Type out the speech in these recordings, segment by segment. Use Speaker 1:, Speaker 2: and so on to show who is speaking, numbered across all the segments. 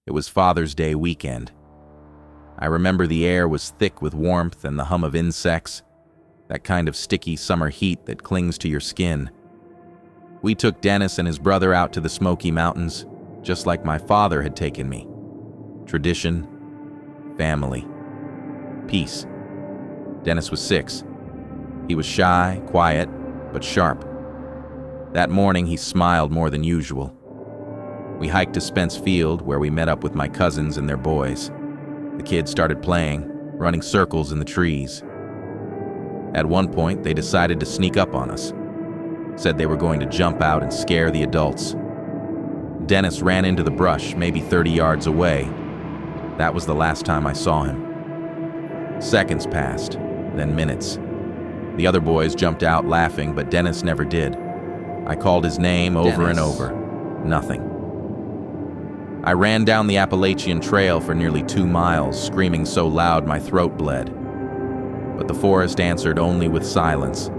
Speaker 1: It was Father's Day weekend. I remember the air was thick with warmth and the hum of insects, that kind of sticky summer heat that clings to your skin. We took Dennis and his brother out to the Smoky Mountains, just like my father had taken me. Tradition, family, peace. Dennis was 6. He was shy, quiet, but sharp. That morning he smiled more than usual. We hiked to Spence Field, where we met up with my cousins and their boys. The kids started playing, running circles in the trees. At one point, they decided to sneak up on us. Said they were going to jump out and scare the adults. Dennis ran into the brush, maybe 30 yards away. That was the last time I saw him. Seconds passed, then minutes. The other boys jumped out laughing, but Dennis never did. I called his name over and over. Nothing. I ran down the Appalachian Trail for nearly 2 miles, screaming so loud my throat bled. But the forest answered only with silence.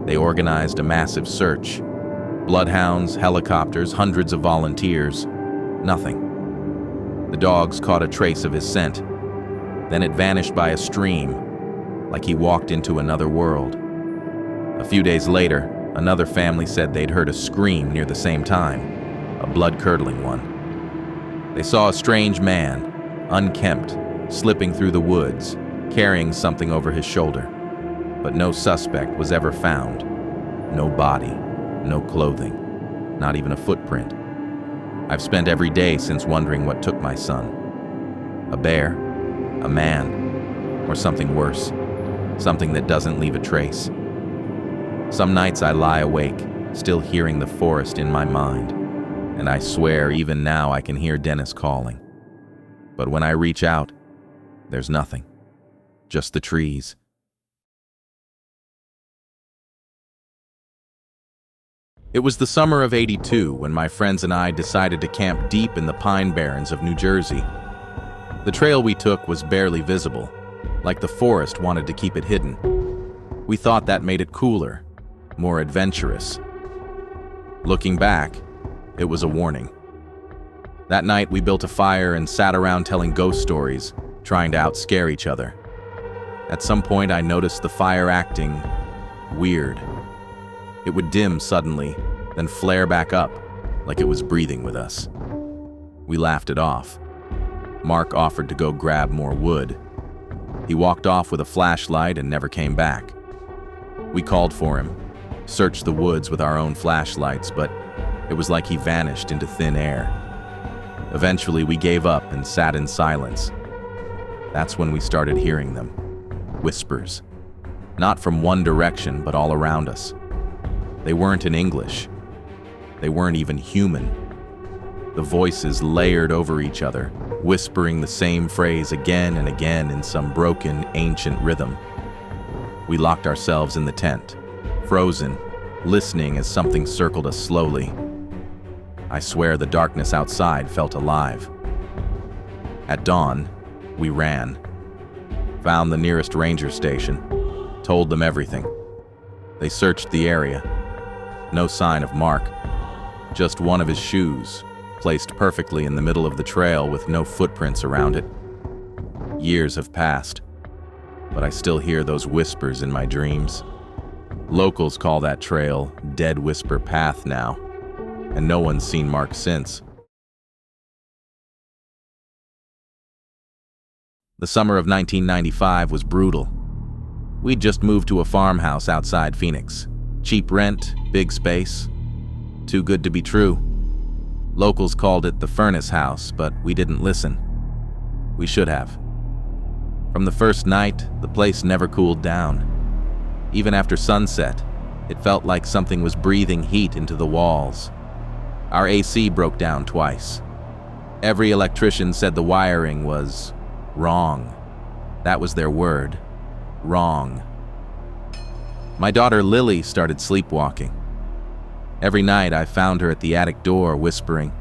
Speaker 1: They organized a massive search. Bloodhounds, helicopters, hundreds of volunteers. Nothing. The dogs caught a trace of his scent. Then it vanished by a stream, like he walked into another world. A few days later, another family said they'd heard a scream near the same time, a blood-curdling one. They saw a strange man, unkempt, slipping through the woods, carrying something over his shoulder. But no suspect was ever found. No body, no clothing, not even a footprint. I've spent every day since wondering what took my son. A bear, a man, or something worse, something that doesn't leave a trace. Some nights I lie awake, still hearing the forest in my mind. And I swear even now I can hear Dennis calling. But when I reach out, there's nothing. Just the trees. It was the summer of '82 when my friends and I decided to camp deep in the Pine Barrens of New Jersey. The trail we took was barely visible, like the forest wanted to keep it hidden. We thought that made it cooler, more adventurous. Looking back, it was a warning. That night, we built a fire and sat around telling ghost stories, trying to outscare each other. At some point, I noticed the fire acting weird. It would dim suddenly, then flare back up, like it was breathing with us. We laughed it off. Mark offered to go grab more wood. He walked off with a flashlight and never came back. We called for him, searched the woods with our own flashlights, but it was like he vanished into thin air. Eventually, we gave up and sat in silence. That's when we started hearing them. Whispers. Not from one direction, but all around us. They weren't in English. They weren't even human. The voices layered over each other, whispering the same phrase again and again in some broken, ancient rhythm. We locked ourselves in the tent, frozen, listening as something circled us slowly. I swear the darkness outside felt alive. At dawn, we ran. Found the nearest ranger station. Told them everything. They searched the area. No sign of Mark. Just one of his shoes, placed perfectly in the middle of the trail with no footprints around it. Years have passed, but I still hear those whispers in my dreams. Locals call that trail Dead Whisper Path now, and no one's seen Mark since. The summer of 1995 was brutal. We'd just moved to a farmhouse outside Phoenix. Cheap rent, big space. Too good to be true. Locals called it the furnace house, but we didn't listen. We should have. From the first night, the place never cooled down. Even after sunset, it felt like something was breathing heat into the walls. Our AC broke down twice. Every electrician said the wiring was wrong. That was their word. Wrong. My daughter Lily started sleepwalking. Every night I found her at the attic door whispering,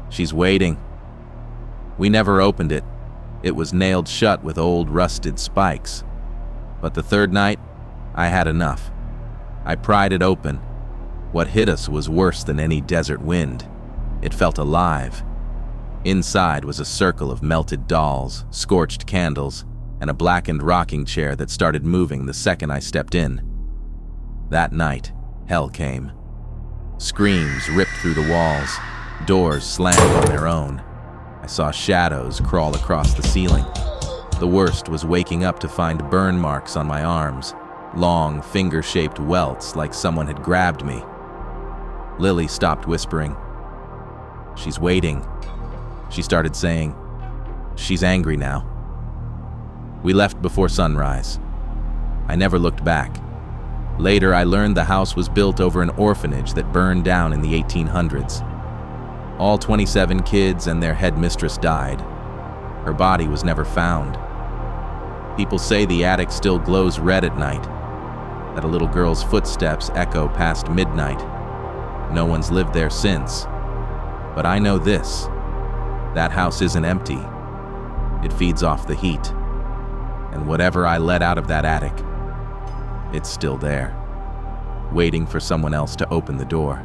Speaker 1: "She's waiting." We never opened it. It was nailed shut with old rusted spikes. But the third night, I had enough. I pried it open. What hit us was worse than any desert wind. It felt alive. Inside was a circle of melted dolls, scorched candles, and a blackened rocking chair that started moving the second I stepped in. That night, hell came. Screams ripped through the walls, doors slammed on their own. I saw shadows crawl across the ceiling. The worst was waking up to find burn marks on my arms, long, finger-shaped welts like someone had grabbed me. Lily stopped whispering. "She's waiting." She started saying, "She's angry now." We left before sunrise. I never looked back. Later, I learned the house was built over an orphanage that burned down in the 1800s. All 27 kids and their headmistress died. Her body was never found. People say the attic still glows red at night, that a little girl's footsteps echo past midnight. No one's lived there since. But I know this: that house isn't empty. It feeds off the heat. And whatever I let out of that attic, it's still there, waiting for someone else to open the door.